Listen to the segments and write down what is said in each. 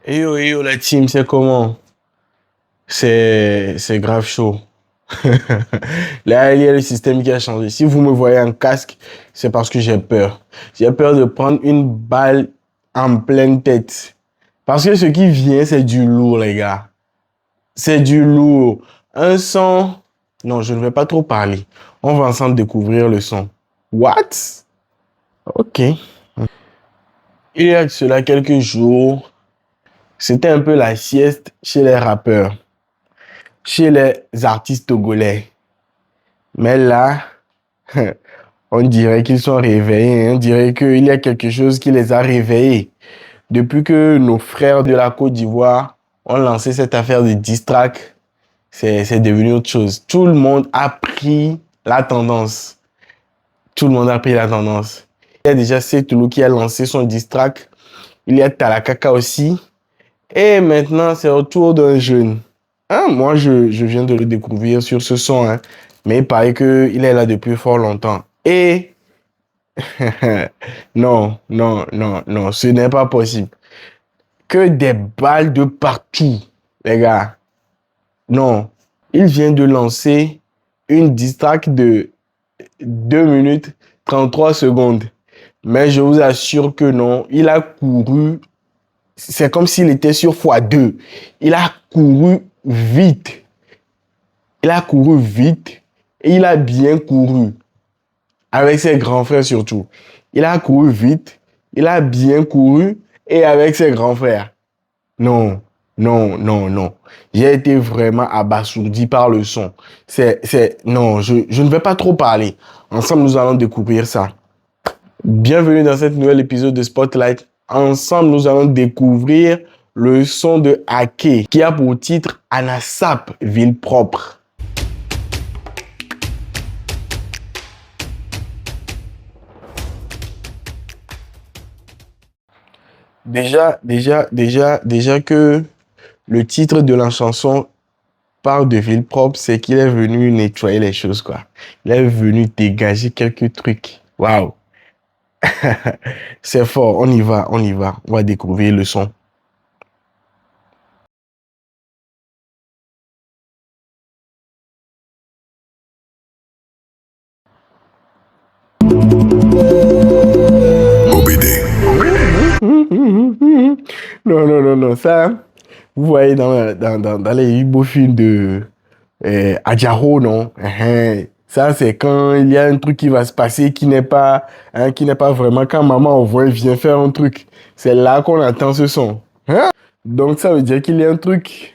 Et yo, la team, c'est comment? C'est grave chaud. Là, il y a le système qui a changé. Si vous me voyez en casque, c'est parce que j'ai peur. J'ai peur de prendre une balle en pleine tête. Parce que ce qui vient, c'est du lourd, les gars. C'est du lourd. Un son... Non, je ne vais pas trop parler. On va ensemble découvrir le son. What? Ok. Il y a de cela quelques jours, c'était un peu la sieste chez les rappeurs, chez les artistes togolais. Mais là, on dirait qu'ils sont réveillés. On dirait qu'il y a quelque chose qui les a réveillés. Depuis que nos frères de la Côte d'Ivoire ont lancé cette affaire de diss track, c'est devenu autre chose. Tout le monde a pris la tendance. Tout le monde a pris la tendance. Il y a déjà Setulu qui a lancé son diss track. Il y a Talakaka aussi. Et maintenant, c'est au tour d'un jeune. Hein, moi, je viens de le découvrir sur ce son, hein. Mais il paraît qu'il est là depuis fort longtemps. Et non, non, non, non, ce n'est pas possible. Que des balles de partout, les gars. Non. Il vient de lancer une diss track de 2 minutes 33 secondes. Mais je vous assure que non, il a couru. C'est comme s'il était sur x2. Il a couru vite. Il a couru vite et il a bien couru. Avec ses grands frères surtout. Il a couru vite, il a bien couru et avec ses grands frères. Non, non, non, non. J'ai été vraiment abasourdi par le son. Non, je ne vais pas trop parler. Ensemble, nous allons découvrir ça. Bienvenue dans cet nouvel épisode de Spotlight. Ensemble, nous allons découvrir le son de Ake qui a pour titre Anasap, ville propre. Déjà que le titre de la chanson parle de ville propre, c'est qu'il est venu nettoyer les choses, quoi. Il est venu dégager quelques trucs. Waouh! C'est fort, on y va, on y va. On va découvrir le son. OBD. Non, non, non, non, ça, vous voyez dans les beaux films de Adjaro, non? Ça, c'est quand il y a un truc qui va se passer qui n'est pas vraiment quand maman envoie, vient faire un truc. C'est là qu'on entend ce son. Hein? Donc, ça veut dire qu'il y a un truc,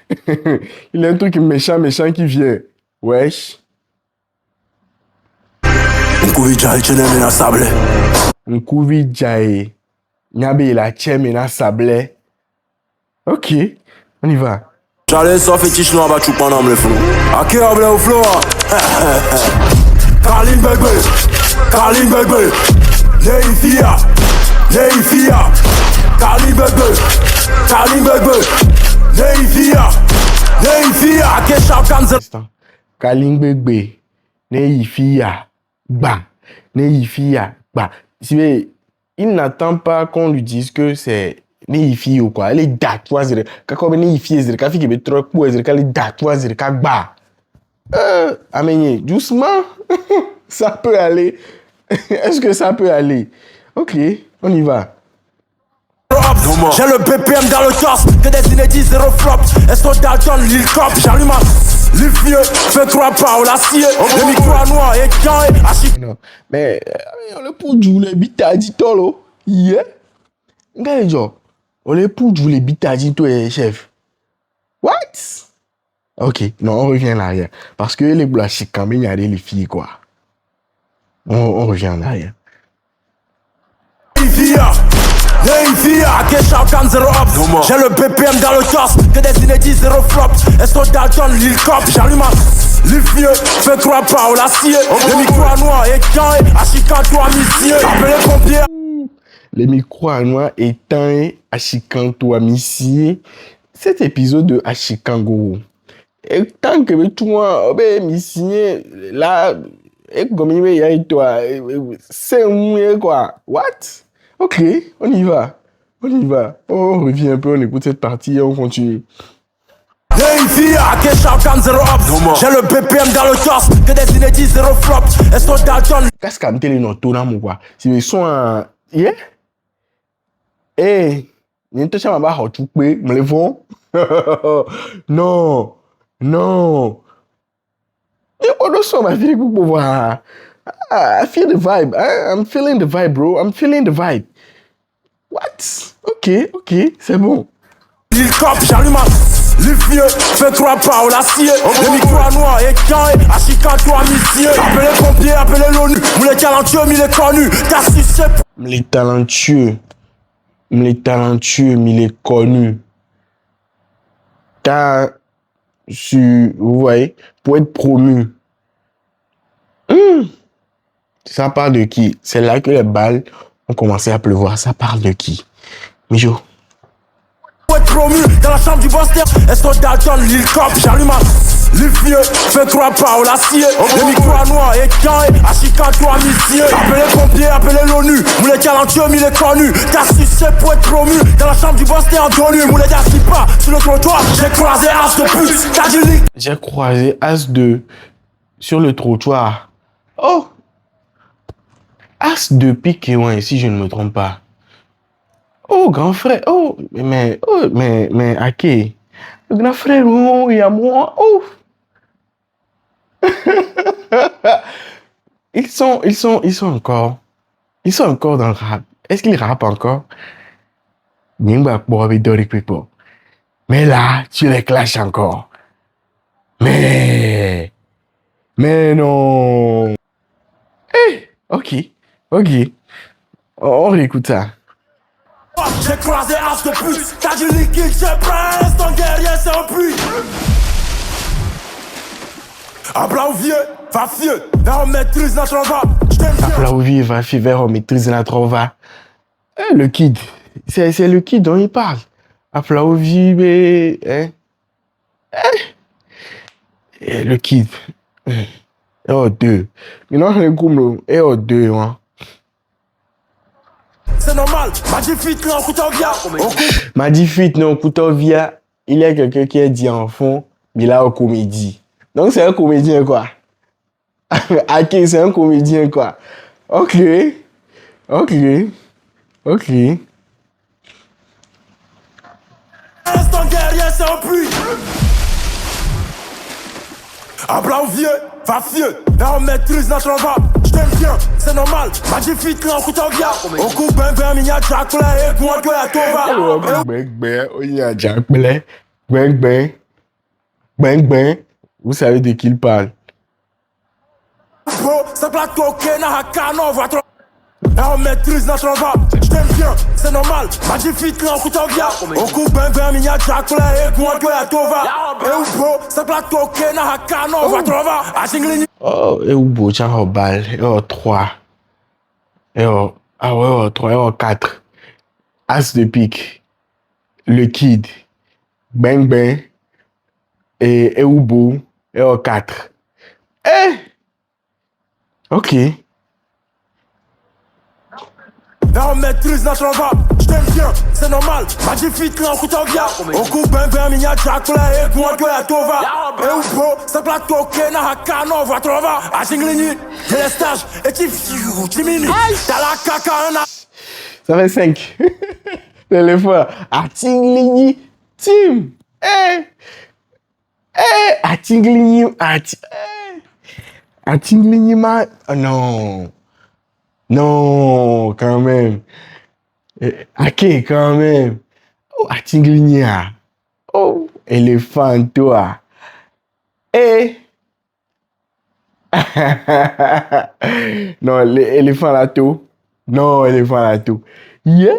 il y a un truc méchant, méchant qui vient. Wesh. Nkuvi Jae. Nyabe la tchème na sablé. Ok, on y va. J'allais ça fétiche noir bah tu pendant le flou. À qui a au flow? Kalim bébé, Kalim bébé. Leifia, Leifia. Kalim bébé, Kalim bébé. Leifia, Leifia. À qui chacun Kalim bébé. Neifia. Bah. Neifia. Bah. Il n'attend pas qu'on lui dise que c'est Neifi ou quoi. Elle est datouazere. Quand Neifi est quand il est trop pour elle est datouazere. Quand bah. Amenye, doucement. Ça peut aller. Est-ce que ça peut aller? Ok, on y va. J'ai le BPM dans le torse, que des inédits, zéro flop. Est-ce Dalton, Lil Cop, j'allume un Lil Vieux, fais 3 pas au l'acier. Le micro à noir et quand est non, mais on le pour jouer les bitadis tolo. Yeah. Regarde, genre, on le pour jouer les bitadis toi, chef. What? Ok, non, on revient en arrière. Parce que les blanchis, quand même, il y a les filles, quoi. On revient en arrière. J'ai le BPM dans le torse, que des inédits, zéro flop. Est-ce Dalton, Lil Cop, j'allume un Lil Vieux, fais 3 pas au l'acier. Le micro à noir et quand est Achikan, toi, missier. Appelez les pompiers. Les micros à noir éteint Achikan, toi, missier. Cet épisode de Achikango. Et tant que toi, missier, là, et comme il y a toi, c'est quoi? What? Ok, on y va. On y va. On revient un peu, on écoute cette partie et on continue. J'ai une fille à Kesha, 0 up. J'ai le BPM dans le torse, que des inédits, 0 flop. Elles sont Dalton. Qu'est-ce qu'à me télé non tout là mon quoi? Si ils sont un yeah. Eh, ni to chama ba ho tu pe, me le font. Non. Non. Et on doit so ma fille pour pouvoir. I feel the vibe. I'm feeling the vibe, bro. I'm feeling the vibe. What? OK, c'est bon. Lil Cop, j'allume un Lil vieux, fais 3 pas au l'acier. Les micros noirs et carrés, à Chicago, à Missier. Appelez les pompiers, appelez l'ONU. Vous les talentueux, mais les connus. T'as sucé. Les talentueux, mais les connus. T'as su, vous voyez, pour être promu. Ça parle de qui? C'est là que les balles ont commencé à pleuvoir. Ça parle de qui? Mijo. Pour être promu dans la chambre du Buster. Elles sont Dalton, Lil Cop, j'allume un Lil vieux, fais 3 pas au l'acier. Les micros noirs et carrés, à Chicago, à Missier. Appelez les pompiers, appelez l'ONU. Vous les talentueux, mais les connus. T'as sucé pour être promu dans la chambre du Buster en tenue. Vous les assis pas sur le trottoir. J'ai croisé As de pute. T'as du lit. J'ai croisé As de sur le trottoir. Oh! As de pique, ouais, si je ne me trompe pas. Oh, grand frère. Oh, mais, Ake. Le grand frère, oh, il y a moi. Oh! Ils sont encore dans le rap. Est-ce qu'ils rappent encore? Mais là, tu les clashes encore. Mais non. Eh, ok. On réécoute ça. J'ai croisé As de pute. T'as du liquide, je presse. Ton guerrier, c'est un puits. Un blanc vieux, va vieux. Là, on maîtrise notre va. J't'aime bien. Aplaovi va faire on maîtrise la trova. Le kid. C'est le kid dont il parle. Aplaovi, mais. Le kid. Oh, 2. Maintenant, je le gomme. Oh, 2, hein. C'est normal, Magifit non Koutovia. Magifit non Koutovia, il y a quelqu'un qui est dit en fond, mais là, au comédie. Donc, c'est un comédien, quoi. Ok, c'est un comédien, quoi. Ok. Ton guerrier, c'est un puits. Un blanc vieux, va vieux. Là, on maîtrise notre va. J't'aime bien, c'est normal. Magifit non Koutovia. Au coup, ben, minya Jack et moi, que la tova. Bang. Vous savez de qui il parle. Bro, c'est plateau, Kena, Hakano, votre. Là, on maîtrise notre va. J't'aime bien, c'est normal. Magifit non Koutovia. Au coup, ben, minya Jack et moi, que la tova. Et bro, c'est plateau, Kena, Hakano, votre va. A Jinglini. Oh, et où beau, tiens, au bal, et au 3. Et au, ah ouais, au 3, et au 4. As de pique. Le kid. Bang. Et Ubo. Et au 4. Ok. Là, on maîtrise notre va. J't'aime bien, c'est normal. Magifit non Koutovia. Au coup, ben, minya Jack et moi, que la tova. Et bro, c'est plateau, Kena, Hakano, votre va. A Jinglini, j'ai les stages. Et tu mini. T'as la caca, un a. Ça fait 5. Téléphone. Atingligny. Tim. Atingligny. Atingligny, man. Oh, non, quand même. Ok, quand même. Oh, Atingligny. Oh, éléphant, toi. Non, l'éléphant là tout. Non, éléphant là tout. Yeah.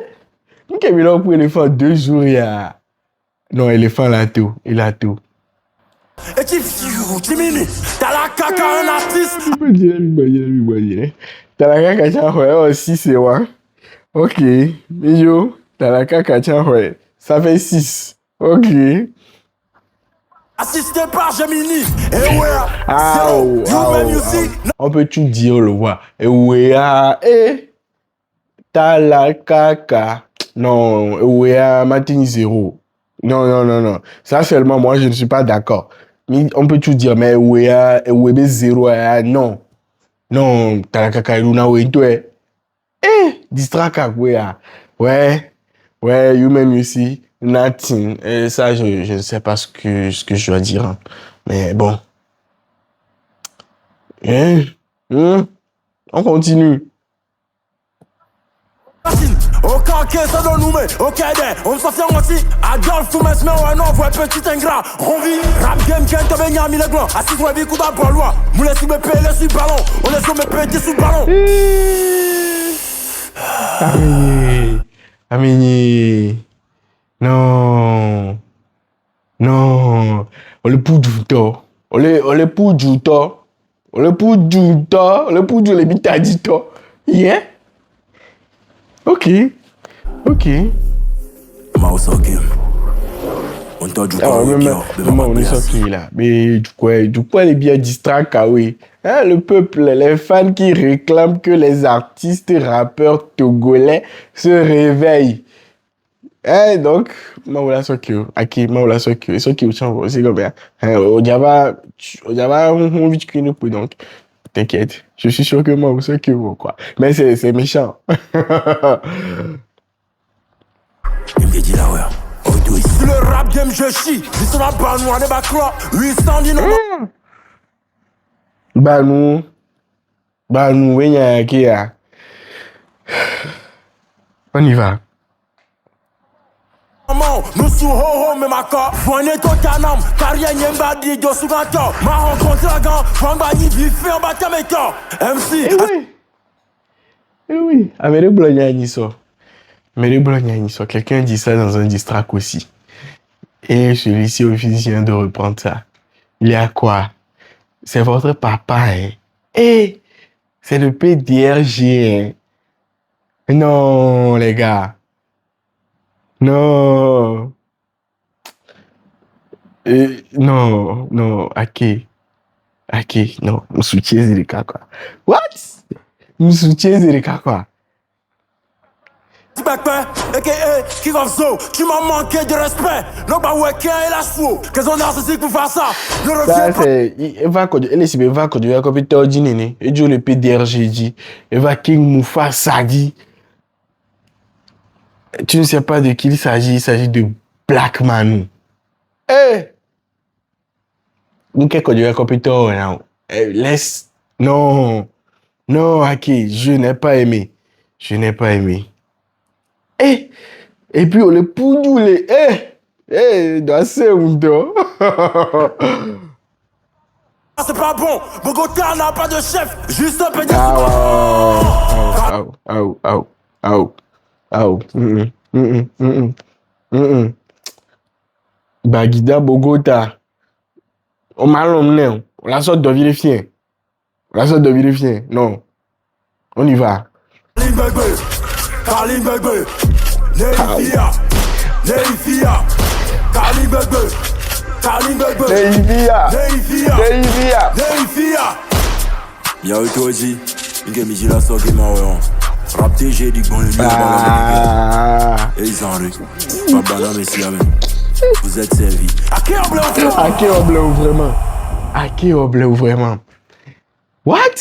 Nous avons là pour éléphant 2 jours. Ya. Non, éléphant là tout. Il a tout. Et tu mini. T'as la caca, un artiste. Imagine. T'as la caca, aussi, c'est moi. Ok. Mijo, t'as la caca, ça fait 6. Ok. Assisté par Gemini. Et ouais. On peut tout dire, le voir. Et ouais. T'as la caca. Non, Ewea Martin zéro. Non, non, non, non. Ça seulement, moi, je ne suis pas d'accord. Mais on peut tout dire, mais Ewebe zéro, non. Non, Talakaka Iluna Wentwe. Distraka, ouais, ouais, you-même aussi, nothing. Et ça, je ne sais pas ce que je dois dire. Hein. Mais bon. On continue. Ok, ça donne nous, mais ok, on s'en fait moitié. Adolphe, tout mais ouais, non, ouais, petit ingrat. Ronvi, rap game, qui est tombé, n'y a mis les glands. Assis, ouais, bien, coup d'un bon loi. Moulé, si me paye, le ballon. On est sur me payer sous ballon. Amini. Non. Non. On le pousse du temps. On le pousse du temps. On le pousse du temps. On le pousse du l'habitat du temps. Yeah. Ok. Ok. Mouse game. On t'a du Alors, même on est sorti là. Mais du coup, elle est bien distrait, oui. Hein, le peuple, les fans qui réclament que les artistes rappeurs togolais se réveillent. Hein, donc, Maoula Sokyo, Aki, Maoula Sokyo, Sokyo, c'est comme ça. Au Java, on vit que nous, donc, t'inquiète. Je suis sûr que Maoula Sokyo, quoi. Mais c'est méchant. Il me dit là, ouais. Le rap game, je chie. Ils sont là, bah, nous, on est bacrois. 800 dit non. Banou, on y va. Nous sous ho mais ma corps. Voyez ton canam. Carrière n'yemba di do sugato. Ma rencontre la gang. Famba y vif en bas mes corps. MC. Eh oui. Ah, mais le Blogna quelqu'un dit ça dans un distract aussi. Et celui-ci vient de reprendre ça. Il est à quoi? C'est votre papa, hein? Eh! C'est le PDRG, hein? Non, les gars. Non. Non, Ake, non. Mon soutien, c'est le cas, quoi. What? Mon soutien, c'est le cas, quoi. Tu m'as manqué de respect. Non, bah ouais, qui est la chou? Qu'est-ce qu'on a ceci pour faire ça? Ne reviens pas. Elle va conduire comme il t'a dit, néné. Et Dieu le PDRG dit. Elle va King Mufasa dit. Tu ne sais pas de qui il s'agit de Black Manu. Eh! Nous, qu'est-ce qu'on dirait comme il t'a laisse. Non. Non, Aki, je n'ai pas aimé. Eh! Et puis, on le poudoulé. Dans ce monde. C'est pas bon. Bogota n'a pas de chef. Juste un peu de Bagida Bogota. On m'a l'emmené. On la sorte de vérifier. Non. On y va. Kalim Bebe. Neifia. Kalim Bebe. Y'a eu toi aussi. Une gamine la soque et ma ouais. Rap TG dit bon, il y a et ils en rient. Pas banane, mais si la même. Vous êtes servis. À qui on bleu vraiment? What?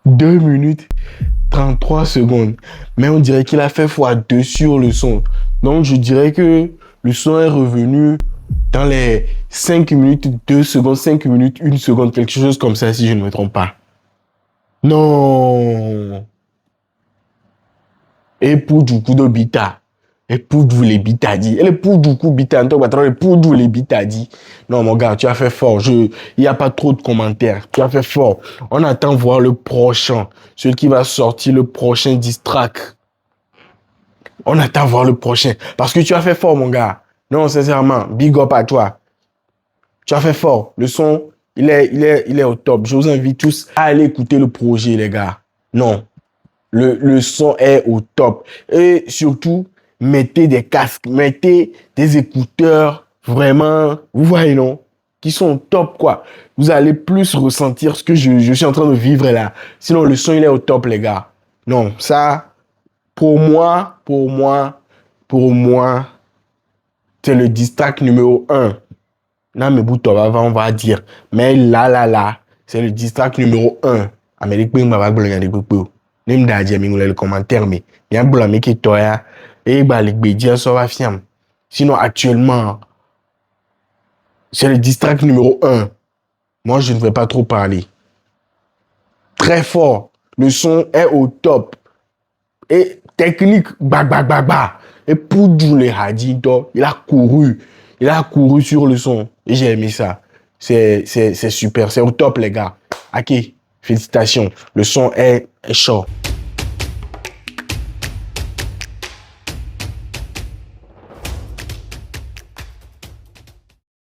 2 minutes 33 secondes. Mais on dirait qu'il a fait x2 sur le son. Donc je dirais que le son est revenu dans les 5 minutes 2 secondes, 5 minutes 1 seconde, quelque chose comme ça si je ne me trompe pas. Non. Et pour du coup de bita. Et pour du les bita dit. Et pour du coup bita, et pour du les bita dit. Non mon gars, tu as fait fort. Il n'y a pas trop de commentaires. Tu as fait fort. On attend voir le prochain. Celui qui va sortir le prochain distract. On attend voir le prochain. Parce que tu as fait fort mon gars. Non, sincèrement, big up à toi. Tu as fait fort. Le son, il est au top. Je vous invite tous à aller écouter le projet les gars. Non. Le son est au top. Et surtout, mettez des casques, mettez des écouteurs. Vraiment, vous voyez, non? qui sont top, quoi. Vous allez plus ressentir ce que je suis en train de vivre là. Sinon, le son, il est au top, les gars. Non, ça, pour moi, c'est le distract numéro 1. Là, mes boutons, on va dire. Mais là, c'est le distract numéro 1. Amérique, on va dire, même d'ailleurs, les commentaires, mais il y a un blâme qui est toi, et les médias sont va fiam. Sinon, actuellement, c'est le distract numéro 1. Moi, je ne vais pas trop parler. Très fort. Le son est au top. Et technique, bah. Et pour les hadis, il a couru sur le son. Et j'ai aimé ça. C'est super. C'est au top, les gars. Ok, félicitations. Le son est chaud.